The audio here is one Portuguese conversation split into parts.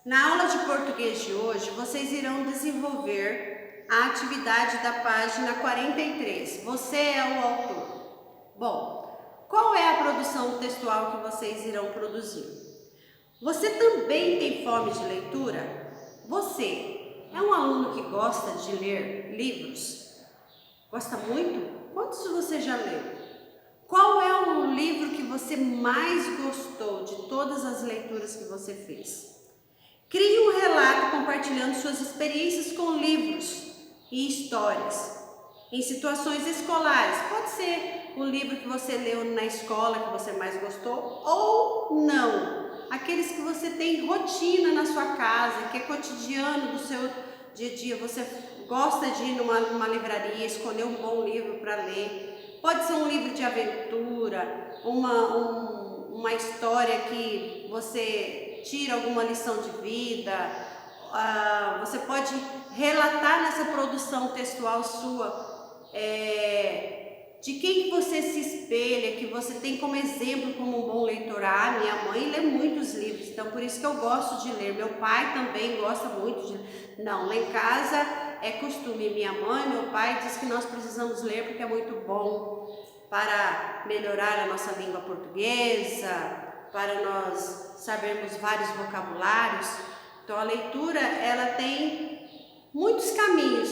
Na aula de português de hoje, vocês irão desenvolver a atividade da página 43. Você é o autor. Bom, qual é a produção textual que vocês irão produzir? Você também tem fome de leitura? Você é um aluno que gosta de ler livros? Gosta muito? Quantos você já leu? Qual é o livro que você mais gostou de todas as leituras que você fez? Crie um relato compartilhando suas experiências com livros e histórias em situações escolares. Pode ser o livro que você leu na escola que você mais gostou ou não. Aqueles que você tem rotina na sua casa, que é cotidiano do seu dia a dia. Você gosta de ir numa livraria, escolher um bom livro para ler. Pode ser um livro de aventura, uma história que você tira alguma lição de vida. Você pode relatar nessa produção textual sua de quem que você se espelha, que você tem como exemplo como um bom leitor. Minha mãe lê muitos livros, então por isso que eu gosto de ler. Meu pai também gosta muito de ler. Não, lá em casa é costume. Minha mãe, meu pai diz que nós precisamos ler porque é muito bom para melhorar a nossa língua portuguesa, para nós sabermos vários vocabulários. Então a leitura, ela tem muitos caminhos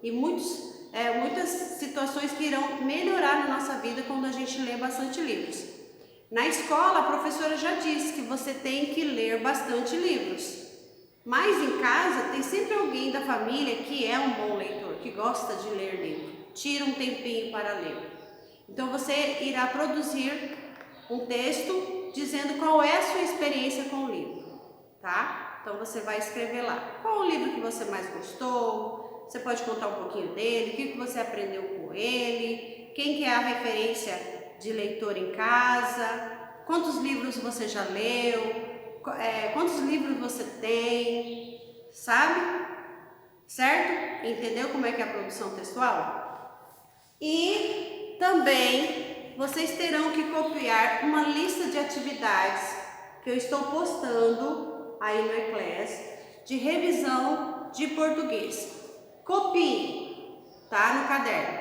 e muitas situações que irão melhorar na nossa vida quando a gente lê bastante livros. Na escola, a professora já disse que você tem que ler bastante livros, mas em casa tem sempre alguém da família que é um bom leitor, que gosta de ler livro, tira um tempinho para ler. Então você irá produzir um texto dizendo qual é a sua experiência com o livro, tá? Então você vai escrever lá qual o livro que você mais gostou, você pode contar um pouquinho dele, o que você aprendeu com ele, quem que é a referência de leitor em casa, quantos livros você já leu, quantos livros você tem, sabe? Certo? Entendeu como é que é a produção textual? E também vocês terão que copiar uma lista de atividades que eu estou postando aí no eClass de revisão de português. Copie, tá? No caderno.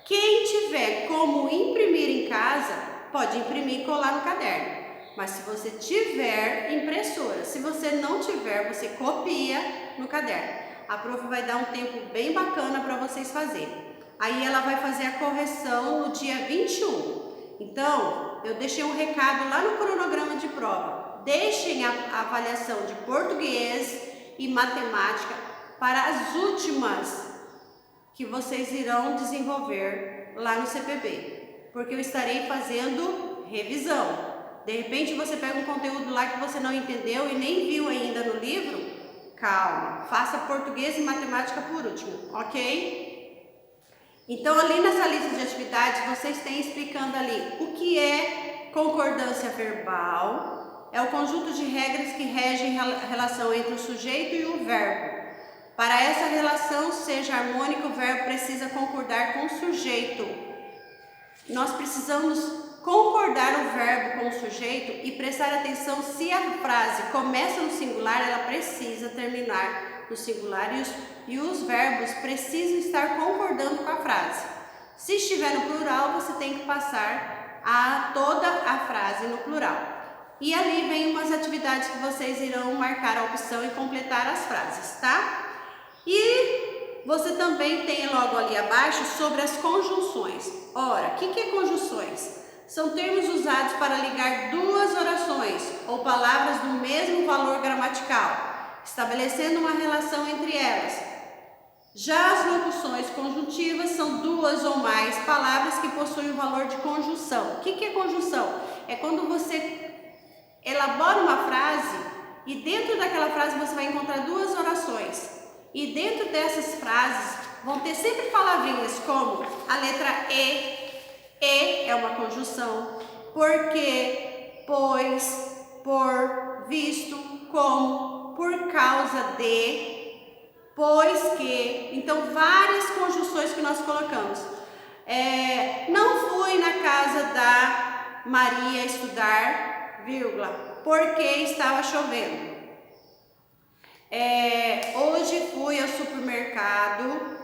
Quem tiver como imprimir em casa, pode imprimir e colar no caderno. Mas se você tiver impressora, se você não tiver, você copia no caderno. A prof vai dar um tempo bem bacana para vocês fazerem. Aí ela vai fazer a correção no dia 21. Então, eu deixei um recado lá no cronograma de prova. Deixem a avaliação de português e matemática para as últimas que vocês irão desenvolver lá no CPB, porque eu estarei fazendo revisão. De repente você pega um conteúdo lá que você não entendeu e nem viu ainda no livro, calma, faça português e matemática por último, ok? Então ali nessa lista de atividades vocês têm explicando ali o que é concordância verbal, é o conjunto de regras que regem a relação entre o sujeito e o verbo. Para essa relação seja harmônica, o verbo precisa concordar com o sujeito. Nós precisamos concordar o verbo com o sujeito e prestar atenção se a frase começa no singular, ela precisa terminar no singular e os verbos precisam estar concordando com a frase. Se estiver no plural, você tem que passar toda a frase no plural. E ali vem umas atividades que vocês irão marcar a opção e completar as frases, tá? E você também tem logo ali abaixo sobre as conjunções. Ora, o que é conjunções? São termos usados para ligar duas orações ou palavras do mesmo valor gramatical, estabelecendo uma relação entre elas. Já as locuções conjuntivas são duas ou mais palavras que possuem o valor de conjunção. O que é conjunção? É quando você elabora uma frase e dentro daquela frase você vai encontrar duas orações. E dentro dessas frases vão ter sempre palavrinhas como a letra E é uma conjunção, porque, pois, por, visto, como, por causa de, pois que. Então, várias conjunções que nós colocamos. Não fui na casa da Maria estudar, vírgula, porque estava chovendo. Hoje fui ao supermercado,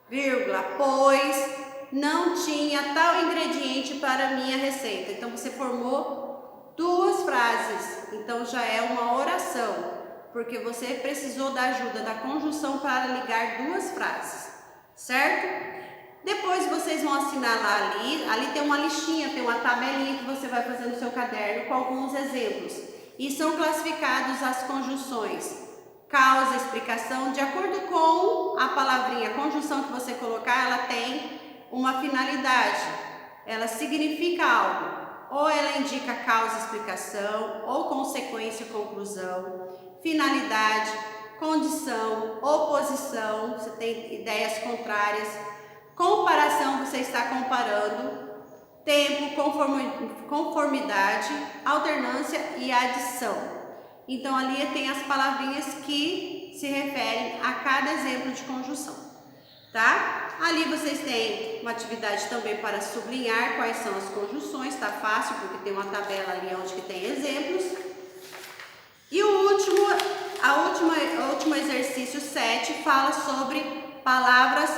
vírgula, pois não tinha tal ingrediente para a minha receita. Então você formou duas frases, então já é uma oração, porque você precisou da ajuda da conjunção para ligar duas frases, certo? Depois vocês vão assinalar ali tem uma listinha, tem uma tabelinha que você vai fazer no seu caderno com alguns exemplos. E são classificados as conjunções, causa, explicação, de acordo com a palavrinha, a conjunção que você colocar, ela tem uma finalidade, ela significa algo. Ou ela indica causa, explicação, ou consequência, conclusão, finalidade, condição, oposição, você tem ideias contrárias, comparação, você está comparando, tempo, conformidade, alternância e adição. Então ali tem as palavrinhas que se referem a cada exemplo de conjunção, tá? Ali vocês têm uma atividade também para sublinhar quais são as conjunções, tá fácil porque tem uma tabela ali onde que tem exemplos. E o último exercício 7 fala sobre palavras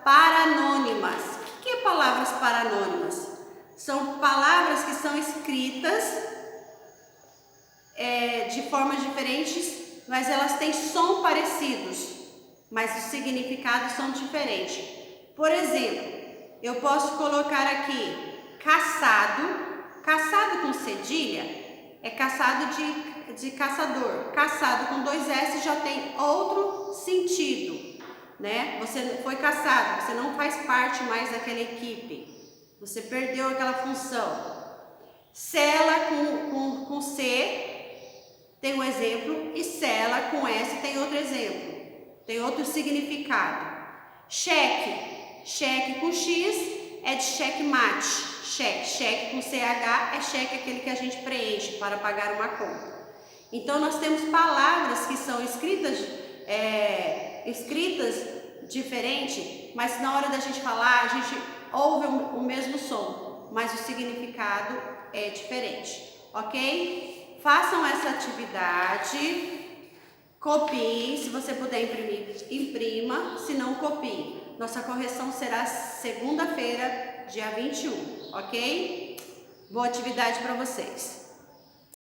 paranônimas. O que é palavras paranônimas? São palavras que são escritas de formas diferentes, mas elas têm som parecidos, mas os significados são diferentes. Por exemplo, eu posso colocar aqui caçado, caçado com cedilha é caçado de caçador, caçado com 2 S já tem outro sentido, né? Você foi caçado, você não faz parte mais daquela equipe, você perdeu aquela função. Cela com C tem um exemplo e cela com S tem outro exemplo, tem outro significado. Cheque com X é de checkmate, cheque com CH é cheque aquele que a gente preenche para pagar uma conta. Então nós temos palavras que são escritas diferente, mas na hora da gente falar a gente ouve o mesmo som, mas o significado é diferente, ok? Façam essa atividade, copiem, se você puder imprimir, imprima, se não copie. Nossa correção será segunda-feira, dia 21, ok? Boa atividade para vocês.